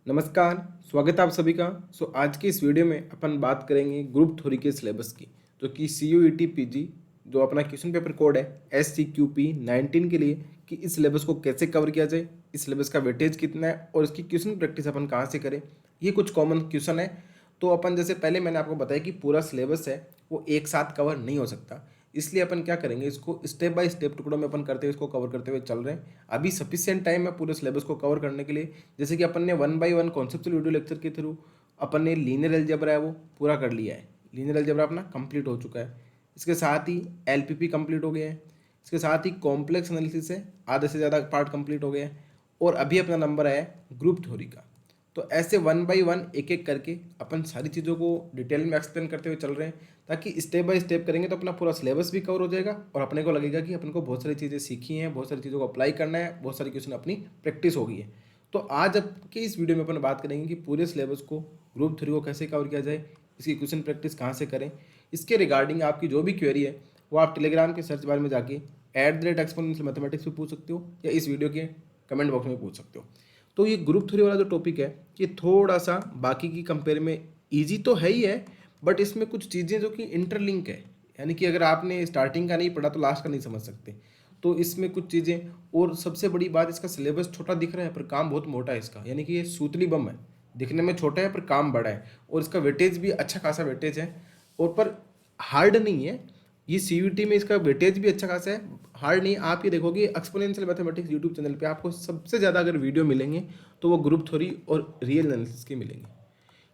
नमस्कार, स्वागत है आप सभी का। आज की इस वीडियो में अपन बात करेंगे ग्रुप थ्योरी के सिलेबस की, जो कि CUET PG जो अपना क्वेश्चन पेपर कोड है SCQP 19 के लिए, कि इस सिलेबस को कैसे कवर किया जाए, इस सिलेबस का वेटेज कितना है और इसकी क्वेश्चन प्रैक्टिस अपन कहाँ से करें। ये कुछ कॉमन क्वेश्चन है। तो अपन जैसे पहले मैंने आपको बताया कि पूरा सिलेबस है वो एक साथ कवर नहीं हो सकता, इसलिए अपन क्या करेंगे, इसको स्टेप बाय स्टेप टुकड़ों में अपन करते हुए इसको कवर करते हुए चल रहे हैं। अभी सफिशिएंट टाइम है पूरे सिलेबस को कवर करने के लिए। जैसे कि अपन ने 1 बाय 1 कॉन्सेप्चुअल वीडियो लेक्चर के थ्रू अपन ने लीनियर अलजेब्रा है वो पूरा कर लिया है। लीनियर अलजेब्रा अपना कंप्लीट हो चुका है। इसके साथ ही LPP कंप्लीट हो गया है। इसके साथ ही कॉम्प्लेक्स एनालिसिस है, आधे से ज़्यादा पार्ट कंप्लीट हो गया है। और अभी अपना नंबर है ग्रुप थ्योरी का। तो ऐसे 1 बाय 1 एक एक करके अपन सारी चीज़ों को डिटेल में एक्सप्लेन करते हुए चल रहे हैं, ताकि स्टेप बाय स्टेप करेंगे तो अपना पूरा सिलेबस भी कवर हो जाएगा और अपने को लगेगा कि अपन को बहुत सारी चीज़ें सीखी हैं, बहुत सारी चीज़ों को अप्लाई करना है, बहुत सारी क्वेश्चन अपनी प्रैक्टिस हो गई है। तो आज अब के इस वीडियो में अपन बात करेंगे कि पूरे सिलेबस को, ग्रुप थ्योरी को कैसे कवर किया जाए, इसकी क्वेश्चन प्रैक्टिस कहाँ से करें। इसके रिगार्डिंग आपकी जो भी क्वेरी है वो आप टेलीग्राम के सर्च बार में जाके @exponential मैथमेटिक्स पे पूछ सकते हो, या इस वीडियो के कमेंट बॉक्स में पूछ सकते हो। तो ये ग्रुप थ्योरी वाला जो टॉपिक है ये थोड़ा सा बाकी की कंपेयर में ईजी तो है ही है, बट इसमें कुछ चीज़ें जो कि इंटरलिंक है, यानी कि अगर आपने स्टार्टिंग का नहीं पढ़ा तो लास्ट का नहीं समझ सकते। तो इसमें कुछ चीज़ें, और सबसे बड़ी बात, इसका सिलेबस छोटा दिख रहा है पर काम बहुत मोटा है इसका, यानी कि ये सूतली बम है, दिखने में छोटा है पर काम बड़ा है। और इसका वेटेज भी अच्छा खासा वेटेज है, और पर हार्ड नहीं है। ये CUET में इसका वेटेज भी अच्छा खासा है, हार्ड नहीं। आप ये देखोगे एक्सपोनेंशियल मैथमेटिक्स यूट्यूब चैनल पे आपको सबसे ज़्यादा अगर वीडियो मिलेंगे तो वो ग्रुप थ्योरी और रियल एनालिसिस के मिलेंगे।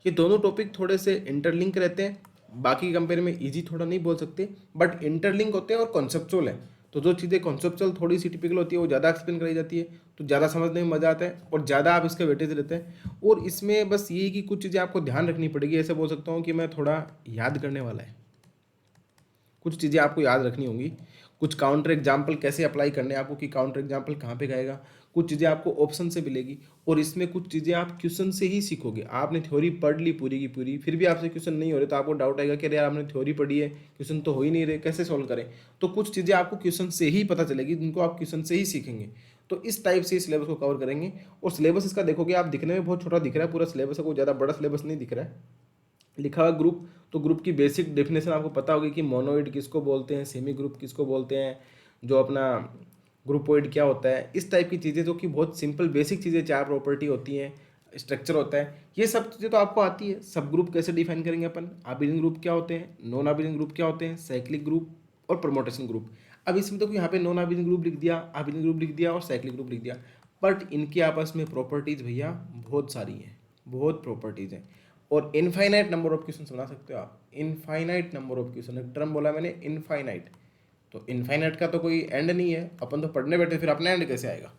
ये दोनों टॉपिक थोड़े से इंटरलिंक रहते हैं, बाकी कंपेयर में इजी थोड़ा नहीं बोल सकते, बट इंटरलिंक होते हैं और कॉन्सेप्चुअल है। तो जो चीज़ें कॉन्सेप्चुअल थोड़ी सी टिपिकल होती है वो ज़्यादा एक्सप्लेन कराई जाती है, तो ज़्यादा समझने में मज़ा आता है और ज़्यादा आप इसका वेटेज रहते हैं। और इसमें बस यही कि कुछ चीज़ें आपको ध्यान रखनी पड़ेगी। ऐसे बोल सकता हूँ कि मैं थोड़ा याद करने वाला है, कुछ चीज़ें आपको याद रखनी होंगी। कुछ काउंटर एग्जाम्पल कैसे अप्लाई करने हैं आपको, कि काउंटर एग्जाम्पल कहाँ पे गएगा। कुछ चीज़ें आपको ऑप्शन से मिलेगी, और इसमें कुछ चीज़ें आप क्वेश्चन से ही सीखोगे। आपने थ्योरी पढ़ ली पूरी की पूरी, फिर भी आपसे क्वेश्चन नहीं हो रहे तो आपको डाउट आएगा कि अरे यार हमने थ्योरी पढ़ी है, क्वेश्चन तो हो ही नहीं रहे, कैसे सॉल्व करें। तो कुछ चीज़ें आपको क्वेश्चन से ही पता चलेगी, जिनको आप क्वेश्चन से ही सीखेंगे। तो इस टाइप से सिलेबस को कवर करेंगे। और सिलेबस इसका देखोगे आप, दिखने में बहुत छोटा दिख रहा है पूरा सिलेबस, कोई ज़्यादा बड़ा सिलेबस नहीं दिख रहा है। लिखा हुआ ग्रुप, तो ग्रुप की बेसिक डेफिनेशन आपको पता होगी कि मोनोइड किसको बोलते हैं, सेमी ग्रुप किसको बोलते हैं, जो अपना ग्रुपोइड क्या होता है, इस टाइप की चीज़ें जो कि बहुत सिंपल बेसिक चीज़ें, चार प्रॉपर्टी होती हैं, स्ट्रक्चर होता है, ये सब चीज़ें तो आपको आती है। सब ग्रुप कैसे डिफाइन करेंगे अपन, आबिलिन ग्रुप क्या होते हैं, नॉन आबिलिन ग्रुप क्या होते हैं, साइक्लिक ग्रुप और परमोटेशन ग्रुप। अब इसमें तो यहाँ पे नॉन आबिलिन ग्रुप लिख दिया, आबिलिन ग्रुप लिख दिया और साइक्लिक ग्रुप लिख दिया, बट इनके आपस में प्रॉपर्टीज़ भैया बहुत सारी हैं, बहुत प्रॉपर्टीज़ हैं। और इनफाइनाइट नंबर ऑफ क्वेश्चन बना सकते हो आप। इनफाइनाइट नंबर ऑफ क्वेश्चन, एक टर्म बोला मैंने इनफाइनाइट, तो इनफाइनाइट का तो कोई एंड नहीं है। अपन तो पढ़ने बैठे, फिर अपना एंड कैसे आएगा।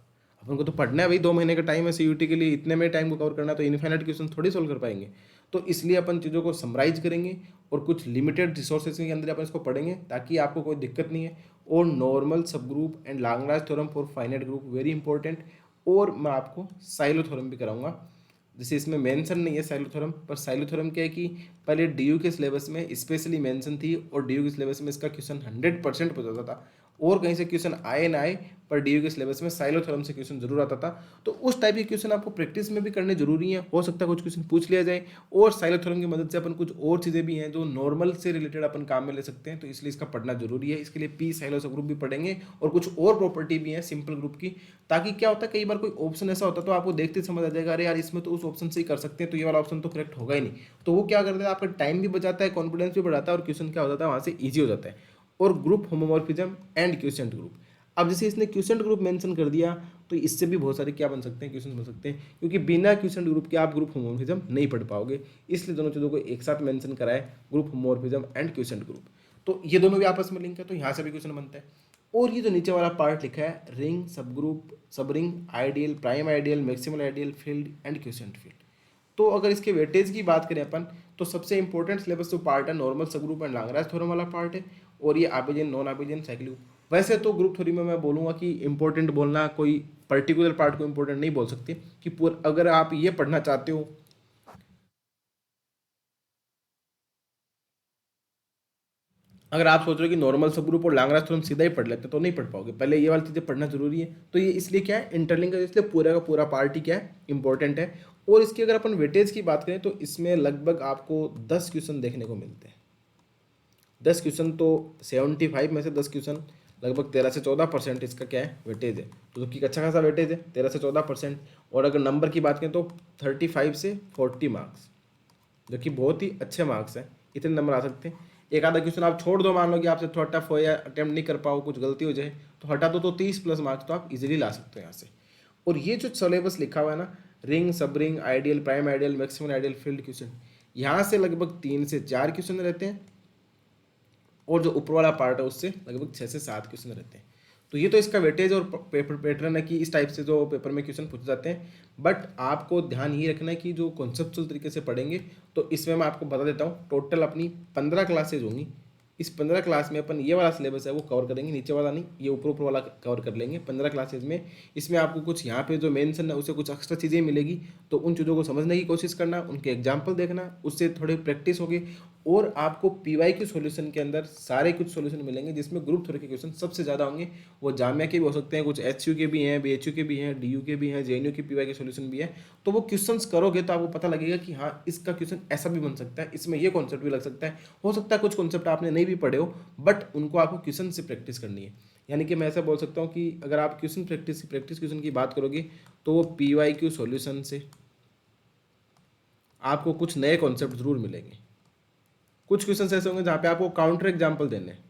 अपन को तो पढ़ना है भाई, 2 महीने का टाइम है CUET के लिए, इतने में टाइम को कवर करना है, तो इनफाइनाइट क्वेश्चन थोड़ी सोल्व कर पाएंगे। तो इसलिए अपन चीज़ों को समराइज करेंगे और कुछ लिमिटेड रिसोर्सेज के अंदर अपन इसको पढ़ेंगे, ताकि आपको कोई दिक्कत नहीं है। और नॉर्मल सब group and Lagrange theorem for finite group very important. और मैं आपको साइलो थ्योरम भी कराऊंगा। जैसे इसमें मेंशन नहीं है साइलो थ्योरम, पर साइलो थ्योरम क्या है कि पहले DU के सिलेबस में स्पेशली मेंशन थी, और DU के सिलेबस में इसका क्वेश्चन 100% पूछा था। और कहीं से क्वेश्चन आए ना आए, पर DU के सिलेबस में साइलो थ्योरम से क्वेश्चन जरूर आता था। तो उस टाइप के क्वेश्चन आपको प्रैक्टिस में भी करने जरूरी है, हो सकता है कुछ क्वेश्चन पूछ लिया जाए। और साइलो थ्योरम की मदद से अपन कुछ और चीज़ें भी हैं जो नॉर्मल से रिलेटेड अपन काम में ले सकते हैं, तो इसलिए इसका पढ़ना जरूरी है। इसके लिए पी साइलो सब ग्रुप भी पढ़ेंगे, और कुछ और प्रॉपर्टी भी है सिंपल ग्रुप की, ताकि क्या होता है कई बार कोई ऑप्शन ऐसा होता है तो आपको देखते समझ आ जाएगा, अरे यार इसमें तो उस ऑप्शन से ही कर सकते हैं, तो ये वाला ऑप्शन तो करेक्ट होगा ही नहीं। तो वो क्या करता है, आपका टाइम भी बचाता है, कॉन्फिडेंस भी बढ़ाता है, और क्वेश्चन क्या हो जाता है वहाँ से ईजी हो जाता है। और group homomorphism and question group, अब जैसे इसने क्वेश्चन ग्रुप मेंशन कर दिया, तो इससे भी बहुत सारे क्या बन सकते हैं, क्वेश्चन बन सकते हैं, क्योंकि बिना क्वेश्चन ग्रुप के आप ग्रुप होमोमॉर्फिज्म नहीं पढ़ पाओगे। इसलिए दोनों चीज़ों को एक साथ मेंशन कराए, group homomorphism and question group. तो ये दोनों भी आपस में लिंक है, तो यहाँ से भी क्वेश्चन बनता है। और ये जो नीचे वाला पार्ट लिखा है, रिंग, सब ग्रुप, सब ring, ideal, prime ideal, maximal ideal, field and question field. तो अगर इसके वेटेज की बात करें अपन, तो सबसे इंपॉर्टेंट सिलेबस जो पार्ट है नॉर्मल सब ग्रुप एंड लैग्रांज थ्योरम वाला पार्ट है, और ये आबिलिन, नॉन आबिलिन, साइक्लिक ग्रुप। वैसे तो ग्रुप थ्योरी में मैं बोलूँगा कि इंपॉर्टेंट बोलना, कोई पर्टिकुलर पार्ट को इंपॉर्टेंट नहीं बोल सकते, कि पूरा अगर आप ये पढ़ना चाहते हो, अगर आप सोच रहे हो कि नॉर्मल सब ग्रुप और लैग्रांज थ्योरम सीधा ही पढ़ लेते तो नहीं पढ़ पाओगे, पहले ये वाली चीज़ें पढ़ना जरूरी है। तो ये इसलिए क्या है, इंटरलिंक है, इसलिए पूरा का पूरा पार्ट ही क्या है, इंपॉर्टेंट है। और इसकी अगर अपन वेटेज की बात करें तो इसमें लगभग आपको 10 क्वेश्चन देखने को मिलते हैं। 10 क्वेश्चन तो 75 में से 10 क्वेश्चन लगभग 13 से 14% इसका क्या है वेटेज है, तो जो कि अच्छा खासा वेटेज है 13 से 14%। और अगर नंबर की बात करें तो 35 से 40 मार्क्स, जो कि बहुत ही अच्छे मार्क्स हैं, इतने नंबर आ सकते हैं। एक आधा क्वेश्चन आप छोड़ दो, मान लो कि आपसे थोड़ा टफ हो या अटेम्प्ट नहीं कर पाओ, कुछ गलती हो जाए तो हटा दो, तो 30+ मार्क्स तो आप इजीली ला सकते हो यहाँ से। और ये जो सिलेबस लिखा हुआ है ना, रिंग, सब ring, ideal, prime ideal, maximum ideal, field question, यहाँ से लगभग 3 से 4 क्वेश्चन रहते हैं, और जो ऊपर वाला पार्ट है उससे लगभग 6 से 7 क्वेश्चन रहते हैं। तो ये तो इसका वेटेज और पेपर पैटर्न है कि इस टाइप से जो पेपर में क्वेश्चन पूछे जाते हैं। बट आपको ध्यान ये रखना है कि जो कॉन्सेप्चुअल तरीके से पढ़ेंगे, तो इसमें मैं आपको बता देता हूँ, टोटल अपनी 15 क्लासेज होंगी। इस 15 क्लास में अपन ये वाला सिलेबस है वो कवर करेंगे, नीचे वाला नहीं, ये ऊपर वाला कवर कर लेंगे 15 क्लासेज में। इसमें आपको कुछ यहाँ पे जो मेंशन है उससे कुछ एक्स्ट्रा चीज़ें मिलेगी, तो उन चीज़ों को समझने की कोशिश करना, उनके एग्जाम्पल देखना, उससे थोड़ी प्रैक्टिस होगी। और आपको PYQ सॉल्यूशन के अंदर सारे कुछ सॉल्यूशन मिलेंगे जिसमें ग्रुप थ्योरी के क्वेश्चन सबसे ज़्यादा होंगे। वो जामिया के भी हो सकते हैं, कुछ HU के भी हैं, BHU के भी हैं, DU के भी हैं, JNU के PYQ सॉल्यूशन भी है। तो वो क्वेश्चंस करोगे तो आपको पता लगेगा कि हाँ इसका क्वेश्चन ऐसा भी बन सकता है, इसमें ये कॉन्सेप्ट भी लग सकता है। हो सकता है कुछ कॉन्सेप्ट आपने नहीं भी पढ़े हो, बट उनको आपको क्वेश्चन से प्रैक्टिस करनी है। यानी कि मैं ऐसा बोल सकता हूँ कि अगर आप क्वेश्चन प्रैक्टिस क्वेश्चन की बात करोगे तो वो PYQ सॉल्यूशन से आपको कुछ नए कॉन्सेप्ट जरूर मिलेंगे। कुछ क्वेश्चन ऐसे होंगे जहाँ पे आपको काउंटर एग्जाम्पल देने हैं।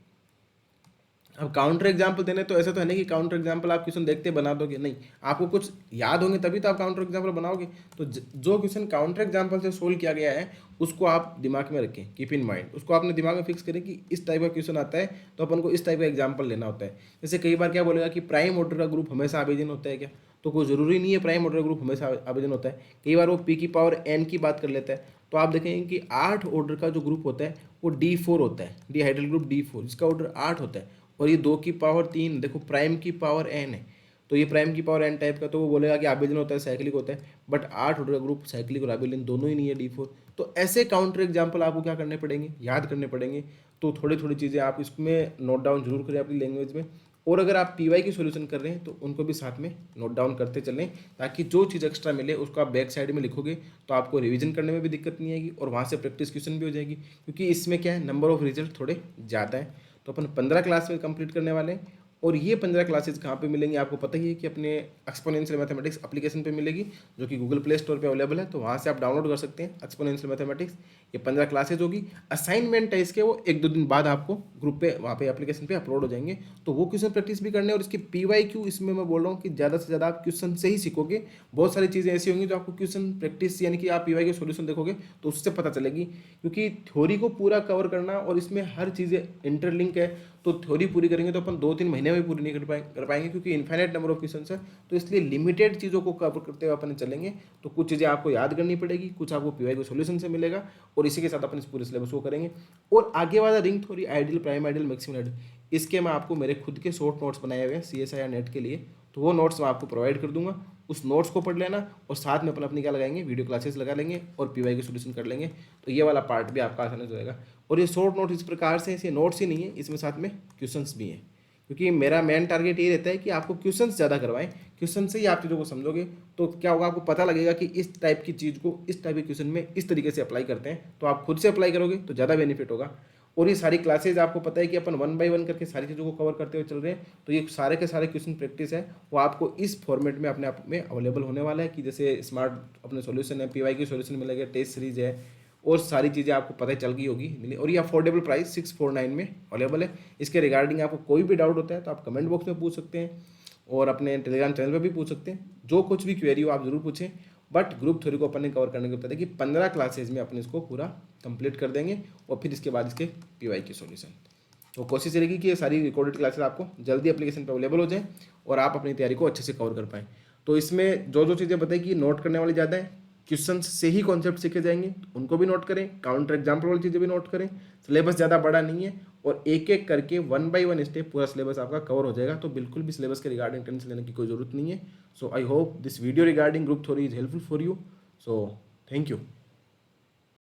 अब काउंटर एग्जाम्पल देने तो ऐसा तो है नहीं कि काउंटर एग्जाम्पल आप क्वेश्चन देखते बना दोगे, नहीं, आपको कुछ याद होंगे तभी तो आप काउंटर एग्जाम्पल बनाओगे। तो जो क्वेश्चन काउंटर एग्जाम्पल से सोल्व किया गया है उसको आप दिमाग में रखें, कीप इन माइंड, उसको आपने दिमाग में फिक्स करें कि इस टाइप का क्वेश्चन आता है तो अपन को इस टाइप का एग्जाम्पल लेना होता है। जैसे कई बार क्या बोलेगा कि प्राइम ऑर्डर का ग्रुप हमेशा आवेदन होता है क्या, तो कोई ज़रूरी नहीं है प्राइम ऑर्डर ग्रुप हमेशा आवेदन होता है। कई बार वो P⁴N की बात कर लेता है, तो आप देखेंगे कि 8 ऑर्डर का जो ग्रुप होता है वो D4 होता है, डिहाइड्रल ग्रुप D4, जिसका ऑर्डर 8 होता है। और ये 2⁻3 देखो प्राइम की पावर n है, तो ये प्राइम की पावर n टाइप का, तो वो बोलेगा कि आवेदन होता है साइक्लिक होता है। बट 8 ऑर्डर का ग्रुप साइक्लिक और आवेदन दोनों ही नहीं है D4। तो ऐसे काउंटर एग्जाम्पल आपको क्या करने पड़ेंगे, याद करने पड़ेंगे। तो थोड़ी थोड़ी चीज़ें आप इसमें नोट डाउन जरूर करें अपनी लैंग्वेज में। और अगर आप PY सॉल्यूशन कर रहे हैं तो उनको भी साथ में नोट डाउन करते चलें, ताकि जो चीज़ एक्स्ट्रा मिले उसको आप बैक साइड में लिखोगे तो आपको रिवीजन करने में भी दिक्कत नहीं आएगी और वहाँ से प्रैक्टिस क्वेश्चन भी हो जाएगी। क्योंकि इसमें क्या है, नंबर ऑफ रिजल्ट थोड़े ज़्यादा है। तो अपन 15 क्लास में कंप्लीट करने वाले हैं। और ये 15 क्लासेज कहाँ पे मिलेंगी आपको पता ही है कि अपने एक्सपोनेंशियल मैथमेटिक्स एप्लीकेशन पे मिलेगी, जो कि गूगल प्ले स्टोर पे अवेलेबल है, तो वहाँ से आप डाउनलोड कर सकते हैं एक्सपोनेंशियल मैथमेटिक्स। ये 15 क्लासेज होगी। असाइनमेंट है इसके, वो 1-2 दिन बाद आपको ग्रुप पे वहाँ पे एप्लीकेशन पे अपलोड हो जाएंगे, तो वो क्वेश्चन प्रैक्टिस भी करने। और इसकी PYQ इसमें मैं बोल रहा हूँ कि ज़्यादा से ज़्यादा आप क्वेश्चन से ही सीखोगे। बहुत सारी चीज़ें ऐसी होंगी जो आपको क्वेश्चन प्रैक्टिस यानी कि आप PYQ सॉल्यूशन देखोगे तो उससे पता चलेगी, क्योंकि थ्योरी को पूरा कवर करना और इसमें हर चीज़ें इंटरलिंक है। तो थ्योरी पूरी करेंगे तो अपन 2-3 महीने में पूरी नहीं कर पाएंगे, क्योंकि इन्फाइनाइट नंबर ऑफ क्वेश्चन है। तो इसलिए लिमिटेड चीज़ों को कवर करते हुए अपन चलेंगे। तो कुछ चीज़ें आपको याद करनी पड़ेगी, कुछ आपको PYQ सॉल्यूशन से मिलेगा, और इसी के साथ अपन इस पूरे सिलेबस को करेंगे। और आगे वाला ring theory, ideal, prime ideal, maximum ideal, इसके मैं आपको मेरे खुद के शॉर्ट नोट्स बनाए हुए हैं CSIR नेट के लिए, तो वो नोट्स मैं आपको प्रोवाइड कर दूंगा। उस नोट्स को पढ़ लेना और साथ में अपन अपनी क्या लगाएंगे, वीडियो क्लासेस लगा लेंगे और PYQ सॉल्यूशन कर लेंगे। तो ये वाला पार्ट भी आपका आसानी से होएगा। और ये शॉर्ट नोट इस प्रकार से, इसे नोट्स ही नहीं है, इसमें साथ में क्वेश्चंस भी हैं, क्योंकि मेरा मेन टारगेट ये रहता है कि आपको क्वेश्चंस ज़्यादा करवाएं। क्वेश्चन से ही आप चीज़ों को समझोगे तो क्या होगा, आपको पता लगेगा कि इस टाइप की चीज़ को इस टाइप के क्वेश्चन में इस तरीके से अप्लाई करते हैं, तो आप खुद से अप्लाई करोगे तो ज़्यादा बेनिफिट होगा। और ये सारी क्लासेज आपको पता है कि अपन 1 बाय 1 करके सारी चीज़ों को कवर करते हुए चल रहे हैं। तो ये सारे के सारे क्वेश्चन प्रैक्टिस है, वो आपको इस फॉर्मेट में अपने आप में अवेलेबल होने वाला है, कि जैसे स्मार्ट अपने सॉल्यूशन है, PYQ सॉल्यूशन मिलेगा, टेस्ट सीरीज है, और सारी चीज़ें आपको पता चल गई होगी मिली। और ये अफोर्डेबल प्राइस 649 में अवेलेबल है। इसके रिगार्डिंग आपको कोई भी डाउट होता है तो आप कमेंट बॉक्स में पूछ सकते हैं, और अपने टेलीग्राम चैनल पर भी पूछ सकते हैं। जो कुछ भी क्वेरी हो आप जरूर पूछें। बट ग्रुप थ्योरी को अपन ने कवर करने के बता दें कि 15 क्लासेज में अपन इसको पूरा कंप्लीट कर देंगे, और फिर इसके बाद इसके PYQ सॉल्यूशन। तो कोशिश रहेगी कि ये सारी रिकॉर्डेड क्लासेस आपको जल्दी एप्लीकेशन पर अवेलेबल हो जाए और आप अपनी तैयारी को अच्छे से कवर कर पाएँ। तो इसमें जो जो चीज़ें बताई कि नोट करने वाली ज़्यादा है, क्वेश्चन से ही कॉन्सेप्ट सीखे जाएंगे, उनको भी नोट करें, काउंटर एग्जाम्पल वाली चीज़ें भी नोट करें। सिलेबस ज़्यादा बड़ा नहीं है, और एक एक करके 1 बाय 1 स्टेप पूरा सिलेबस आपका कवर हो जाएगा। तो बिल्कुल भी सिलेबस के रिगार्डिंग टेंशन लेने की कोई ज़रूरत नहीं है। So I hope this video regarding group theory is helpful for you. So thank you.